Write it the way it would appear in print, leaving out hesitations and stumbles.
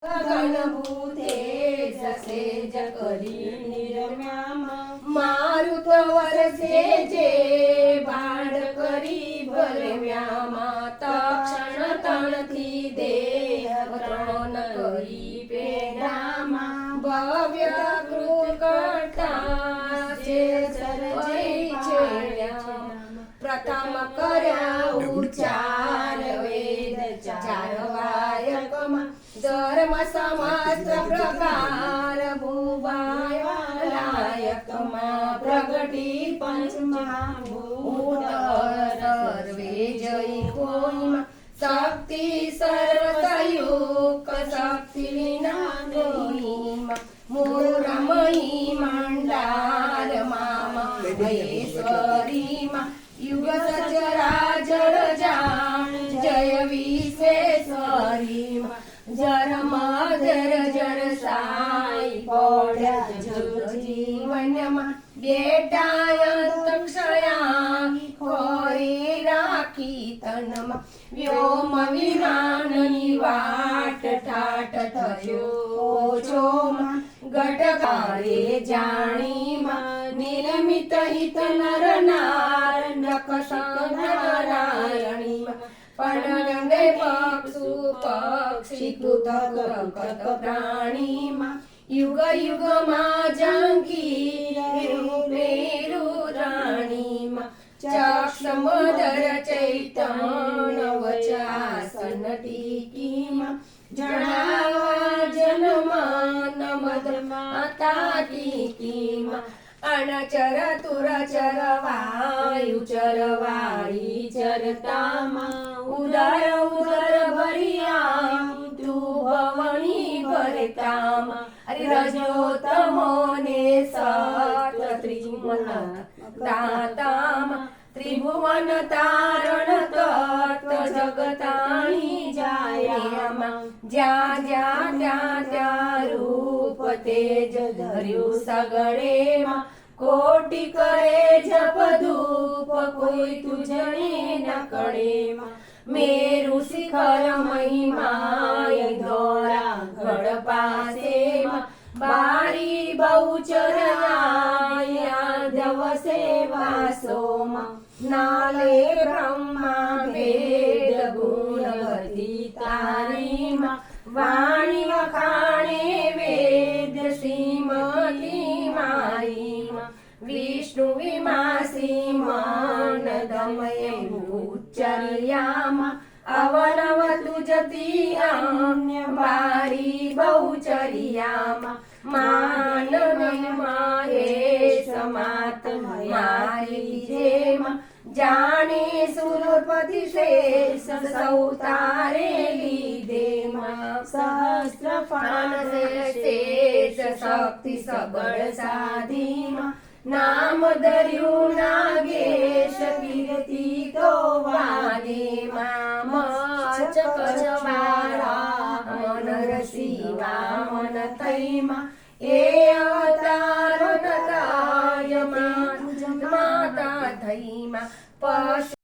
गगनभूते जसे जकरी निर्म्यामा मारुत वरसे जे बाण करी भरम्यामा तक्षण तणथी देह त्रण करी पेरामा भव्य कृकटा जे सर्वे छेड्यामा प्रथम कर्या उच्चार वेद चार वायकमा धर्म समास्त्र प्रकार भूवायकमा प्रगटी पंचमहाभूत सर्वे जयी कोहिमा शक्ति सर्वसयुक्त शक्ति विना कोहिमा मूरमयी मंडार मामा महेश्वरीमा युग सचराचर जान जय विश्वेश्वरीमा जर मधर जर साई पड्या जीवनमा बेटायंतक्षया खोरी राखी तनमा व्योम विमाननी वाट ठाट थयो ओछोमा गटकारे जाणीमा निर्मित हित नर नार नकसक नारायणीमा पणगंगे पक्षु पक्षी कुतक कत प्राणीमा युग युग मा जंकी रुद्राणीमा चक्षमधर चैतन्य वचासन टीकीमा जणावा जन्मान मद माता टीकीमा अनचर तुरचर वायुचर वारी चरतामा उदर उदर भरिया तू भवनी भरतामा अरे रजोतमोने सत त्रिभुवन दातामा त्रिभुवन तारण तत्व जगताणी जायामा ज्या ज्या त्या त्या रूप तेज धर्यु सगळेमा कोटी करे जप धूप कोई तुझने न कळेमा मेरु शिखर महिमाय दोरा गड पासेमा बारी बहुचरणाय यादव सेवा सोमा नाले ब्रह्मा वेद गुणवती तारीमा वाणी वखाणे वेद श्रीमती माईमा विष्णु विमासी मानदमय उच्चर्यामा अवनव तुजती अन्य बारी बहुचर्यामा मानवी माहेश मात मारी जेमा जाने सुरपति शेष सौतारे लीदेमा सहस्र फान शेष शक्ति सबळ साधीमा नाम धर्यु नागेश कीर्ति तो वादेमा चकचवारा मन रसीवा मन तैमा ए